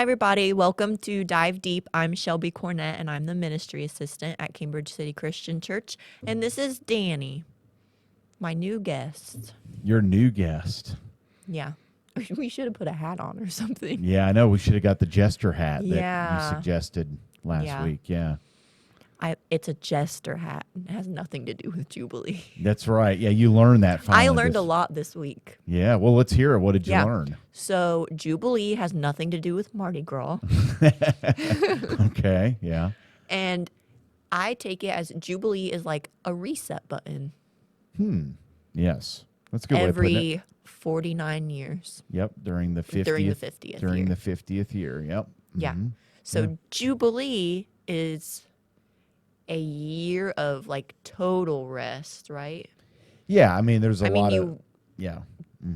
Hi, everybody. Welcome to Dive Deep. I'm Shelby Cornett, and I'm the ministry assistant at Cambridge City Christian Church. And this is Danny, my new guest. Your new guest. Yeah. We should have put a hat on or something. Yeah, I know. We should have got the jester hat that you Yeah. suggested last week. Yeah. It's a jester hat. It has nothing to do with Jubilee. That's right. Yeah, you learned that finally. I learned a lot this week. Yeah. Well, let's hear it. What did you learn? So Jubilee has nothing to do with Mardi Gras. Okay. Yeah. And I take it as Jubilee is like a reset button. Yes. That's a good way of putting it. Every 49 years. Yep. During the 50th. During the 50th During year. the 50th year. Yep. Yeah. Mhm. So Jubilee is a year of like total rest, right? Yeah. I mean, there's a lot you of. Yeah.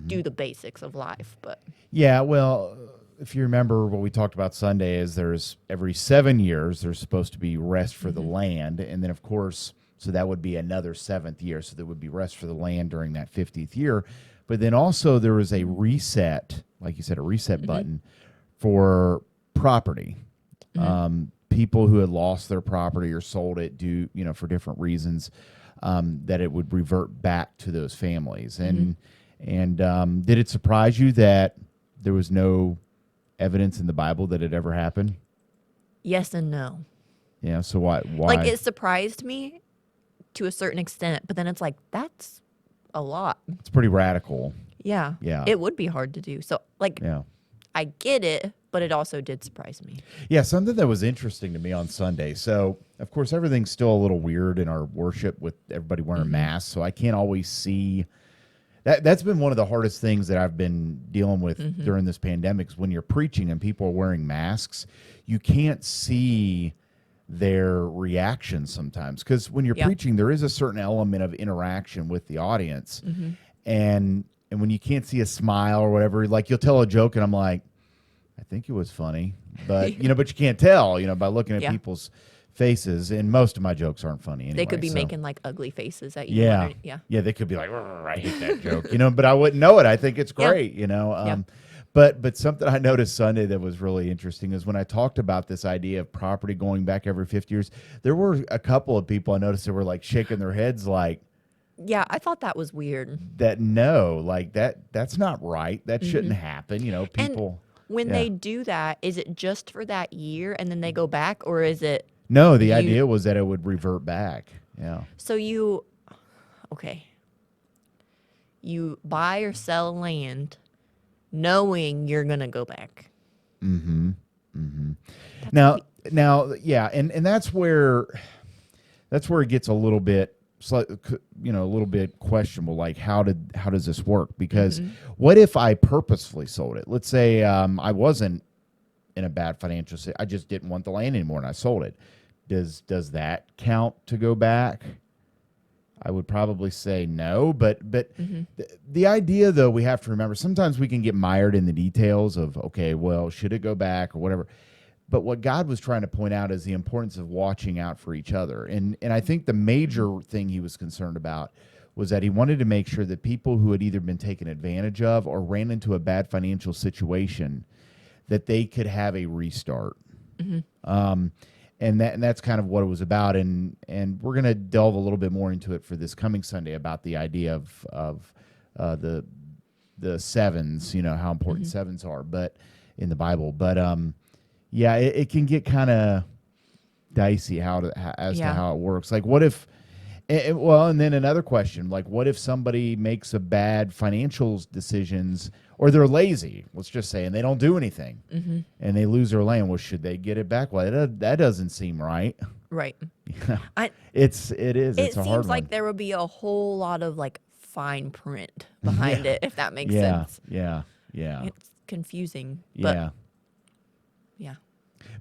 do the basics of life, but Yeah, well, if you remember what we talked about Sunday is there's every 7 years there's supposed to be rest for the land, and then of course, so that would be another 7th year, so there would be rest for the land during that 50th year. But then also there was a reset, like you said, a reset button for property. People who had lost their property or sold it for different reasons, that it would revert back to those families. And did it surprise you that there was no evidence in the Bible that it ever happened? yes and no. Yeah. So why? Like it surprised me to a certain extent, but then it's like that's a lot. It's pretty radical. Yeah. Yeah. It would be hard to do. So like Yeah. I get it, but it also did surprise me. Yeah. Something that was interesting to me on Sunday. So of course everything's still a little weird in our worship with everybody wearing masks. So I can't always see. That's been one of the hardest things that I've been dealing with during this pandemic is when you're preaching and people are wearing masks, you can't see their reaction sometimes. Because when you're preaching, there is a certain element of interaction with the audience. And when you can't see a smile or whatever, like you'll tell a joke and I'm like, I think it was funny. But, but you can't tell, by looking at people's faces, and most of my jokes aren't funny anyway. They could be so. making like ugly faces at you. Yeah. Yeah. They could be like, I hate that joke, but I wouldn't know it. I think it's great, But something I noticed Sunday that was really interesting is when I talked about this idea of property going back every 50 years, there were a couple of people I noticed that were like shaking their heads like, yeah, I thought that was weird. that no, like that's not right. That shouldn't happen. People. And when they do that, is it just for that year and then they go back, or is it? No, the idea was that it would revert back. Yeah. So you buy or sell land knowing you're going to go back. Now, yeah, and that's where it gets a little bit, a little bit questionable. Like, how does this work? Because what if I purposefully sold it? Let's say I wasn't in a bad financial situation. I just didn't want the land anymore, and I sold it. Does that count to go back? I would probably say no, but the idea, though, we have to remember, sometimes we can get mired in the details of, okay, well, should it go back or whatever? But what God was trying to point out is the importance of watching out for each other. And I think the major thing he was concerned about was that he wanted to make sure that people who had either been taken advantage of or ran into a bad financial situation, that they could have a restart. And that's kind of what it was about. And we're going to delve a little bit more into it for this coming Sunday about the idea of the sevens, how important sevens are, but in the Bible. But it can get kind of dicey as to how it works. Like, what if? And then another question, like, what if somebody makes a bad financial decisions, or they're lazy, let's just say, and they don't do anything, and they lose their land? Well, should they get it back? Well, that doesn't seem right. Right. It is. It's a hard seems like one. there would be a whole lot of like fine print behind it, if that makes sense. Yeah. It's confusing. Yeah. Yeah.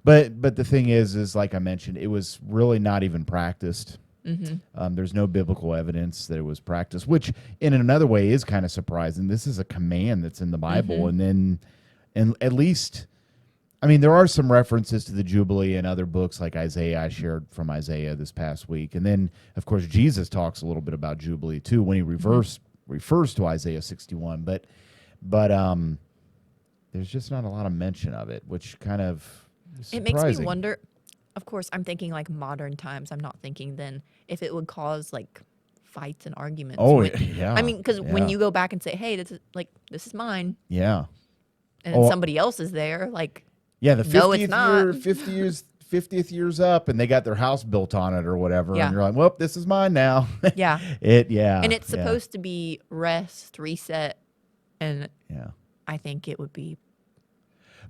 But the thing is like I mentioned, it was really not even practiced. There's no biblical evidence that it was practiced, which in another way is kind of surprising. This is a command that's in the Bible. And at least, I mean, there are some references to the Jubilee in other books like Isaiah. I shared from Isaiah this past week. And then, of course, Jesus talks a little bit about Jubilee too when he refers to Isaiah 61. But there's just not a lot of mention of it, which kind of is It makes me surprising. wonder. Of course, I'm thinking like modern times. I'm not thinking then if it would cause like fights and arguments. Oh, when, yeah. I mean, because when yeah. you go back and say, "Hey, this is mine," Yeah. and then Oh, somebody else is there, like, Yeah, the No, it's 50th not. year, 50th year's up, and they got their house built on it or whatever, Yeah. and you're like, well, this is mine now. yeah, Yeah. and it's yeah, supposed to be rest, reset, and Yeah. I think it would be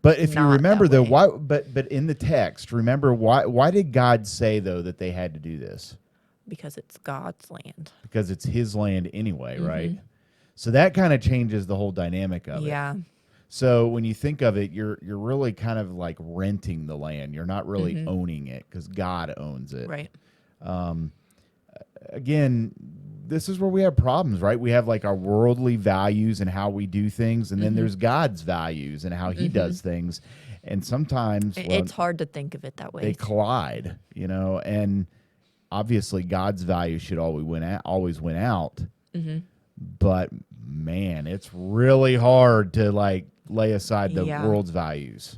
But if you not remember that though, way. why? But in the text, remember why did God say though that they had to do this? because it's God's land. Because it's His land anyway, Mm-hmm. right? So that kind of changes the whole dynamic of it. Yeah, So when you think of it, you're really kind of like renting the land. You're not really owning it because God owns it. right. Again, this is where we have problems, right? We have like our worldly values and how we do things, and then there's God's values and how He does things. And sometimes It's hard to think of it that way. they collide, and obviously God's values should always win out. But man, it's really hard to like lay aside the Yeah. world's values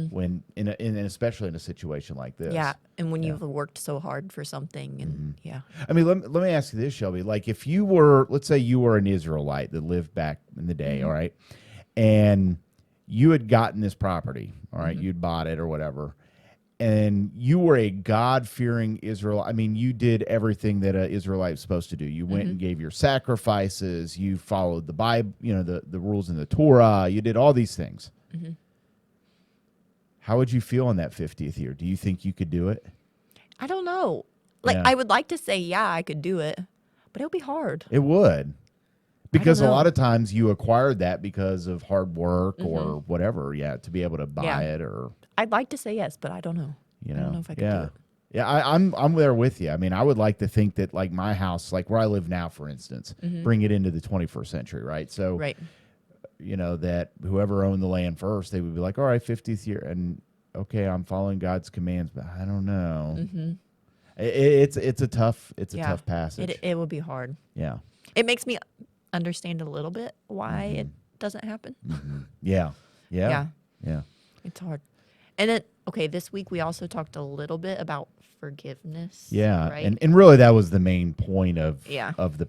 when in especially in a situation like this. Yeah, and when you've worked so hard for something, and yeah, I mean, let me ask you this, Shelby. Like, if you were, let's say you were an Israelite that lived back in the day, all right, and you had gotten this property, all right, you'd bought it or whatever, and you were a God-fearing Israelite. I mean, you did everything that an Israelite was supposed to do. You went and gave your sacrifices. You followed the Bible, the rules in the Torah. You did all these things. How would you feel in that 50th year? Do you think you could do it? I don't know. Like, Yeah. I would like to say, yeah, I could do it, but it would be hard. It would. Because a know. lot of times you acquired that because of hard work or whatever, to be able to buy Yeah. it or, I'd like to say yes, but I don't know. I don't know if I could do it. Yeah, I'm there with you. I mean, I would like to think that like my house, like where I live now, for instance, bring it into the 21st century, right? So, Right. that whoever owned the land first, they would be like, all right, 50th year, and okay, I'm following God's commands, but I don't know. It's a tough passage. It would be hard. Yeah, It makes me understand a little bit why it doesn't happen. yeah, yeah, Yeah. yeah. It's hard. And then, okay, this week we also talked a little bit about forgiveness. Yeah, Right. and really that was the main point of Yeah. of the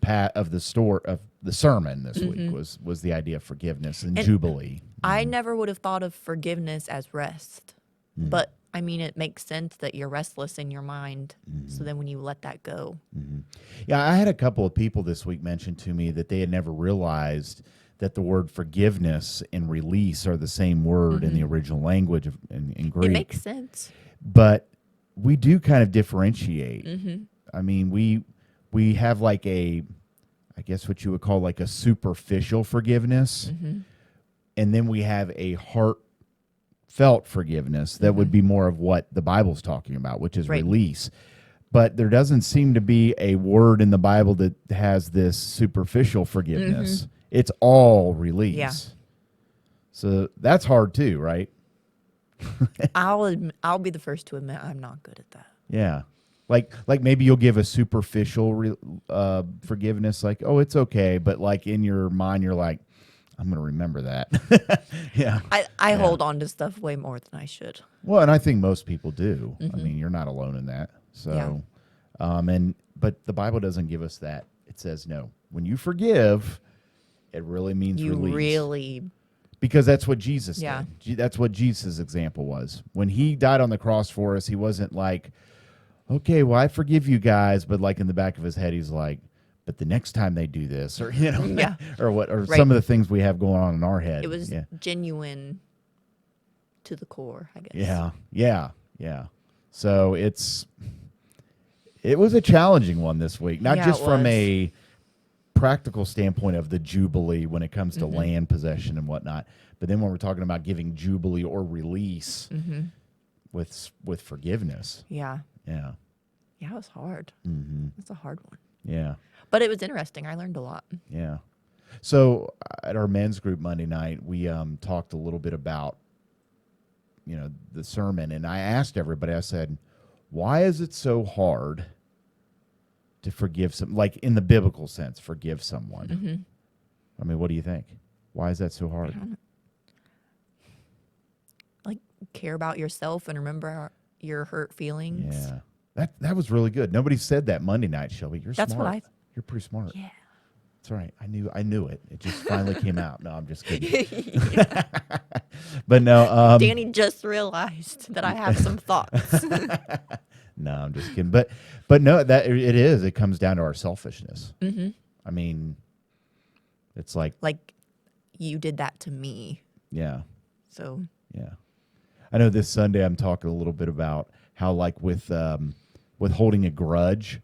sermon this week was the idea of forgiveness and And jubilee. I never would have thought of forgiveness as rest, but I mean, it makes sense that you're restless in your mind. So then when you let that go, Yeah, I had a couple of people this week mention to me that they had never realized that the word forgiveness and release are the same word in the original language in Greek. it makes sense. But we do kind of differentiate. I mean, we have like I guess what you would call like a superficial forgiveness, and then we have a heartfelt forgiveness that would be more of what the Bible's talking about, which is Right. release. But there doesn't seem to be a word in the Bible that has this superficial forgiveness. It's all release. Yeah. So that's hard too, right? I'll be the first to admit I'm not good at that. Yeah. Like maybe you'll give a superficial forgiveness, like, oh, it's okay. But like in your mind, you're like, I'm going to remember that. Yeah. I hold on to stuff way more than I should. Well, and I think most people do. I mean, you're not alone in that. So, but the Bible doesn't give us that. It says, no, when you forgive, it really means You release. really, Because that's what Jesus Yeah. did. That's what Jesus' example was. When he died on the cross for us, he wasn't like, okay, well, I forgive you guys, but like in the back of his head, he's like, but the next time they do this, or Yeah. or Right. some of the things we have going on in our head. it was yeah, genuine to the core, I guess. yeah. So it was a challenging one this week, not Yeah, just it from was. a practical standpoint of the Jubilee when it comes to Mm-hmm. land possession and whatnot, but then when we're talking about giving Jubilee or release with forgiveness. Yeah. Yeah. Yeah, it was hard. It's a hard one. Yeah. But it was interesting. I learned a lot. Yeah. So at our men's group Monday night, we talked a little bit about, the sermon, and I asked everybody, I said, why is it so hard to forgive like in the biblical sense, forgive someone? I mean, what do you think? Why is that so hard? care about yourself and remember your hurt feelings. Yeah. That was really good. Nobody said that Monday night, Shelby. You're That's smart. what You're pretty smart. Yeah. That's right. I knew it. It just finally came out. No, I'm just kidding. But no, Danny just realized that I have some thoughts. no, I'm just kidding. But no, that it is. It comes down to our selfishness. Mm-hmm. I mean, it's like, Like, you did that to me. yeah, So, yeah. I know this Sunday I'm talking a little bit about how, like, with holding a grudge,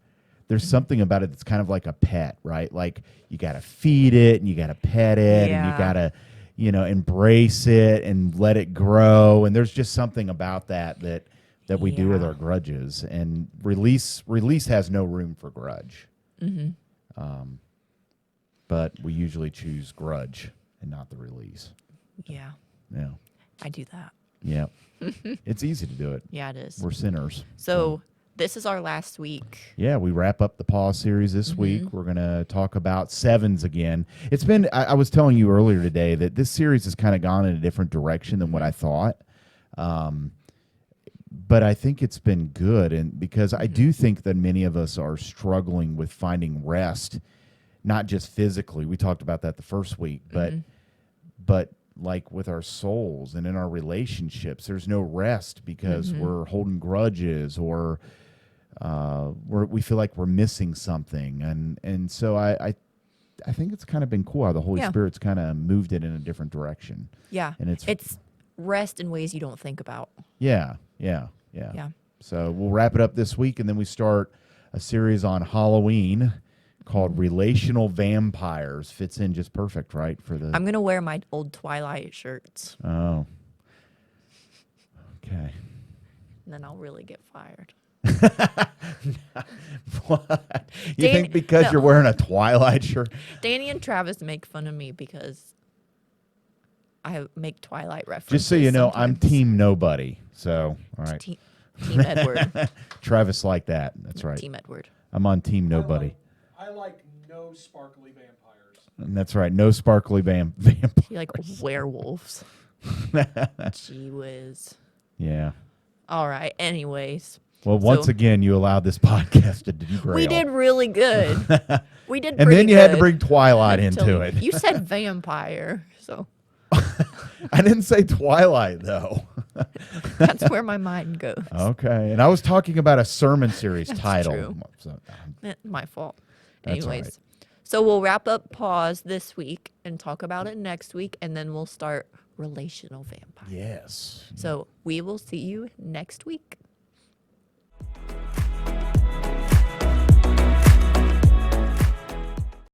there's something about it that's kind of like a pet, right? Like, you got to feed it and you got to pet it and you Yeah. got to, embrace it and let it grow. And there's just something about that we do with Yeah. our grudges. And release has no room for grudge. mm-hmm. But we usually choose grudge and not the release. Yeah, Yeah. I do that. Yeah. It's easy to do it. Yeah, it is. We're sinners. So, this is our last week. Yeah, we wrap up the pause series this Mm-hmm. week. We're going to talk about sevens again. It's been, I was telling you earlier today that this series has kind of gone in a different direction than what I thought. But I think it's been good. And because I do think that many of us are struggling with finding rest, not just physically. We talked about that the first week, but like with our souls and in our relationships, there's no rest because we're holding grudges or we feel like we're missing something, and so I think it's kind of been cool how the Holy Yeah. Spirit's kind of moved it in a different direction. Yeah. And it's rest in ways you don't think about. Yeah. So we'll wrap it up this week, and then we start a series on Halloween called Relational Vampires. Fits in just perfect, right? For the I'm going to wear my old Twilight shirts, oh, okay. and then I'll really get fired. What? You Dan- think because no. you're wearing a Twilight shirt? Danny and Travis make fun of me because I make Twilight references. Just so you know, I'm sometimes. Team Nobody. So, all right. Team Edward. Travis like that. That's right. Team Edward. I'm on Team Nobody. I like no sparkly vampires. And that's right. No sparkly vampire. You like werewolves. Gee whiz. Yeah. All right. Anyways. Well, once So- again, you allowed this podcast to derail. We did really good. We did And pretty then you had to good bring Twilight until into it. You said vampire, so I didn't say Twilight, though. that's where my mind goes. Okay. And I was talking about a sermon series title. true. So, My fault. That's all Anyways, right. so we'll wrap up pause this week and talk about it next week, and then we'll start relational vampire. yes. So we will see you next week.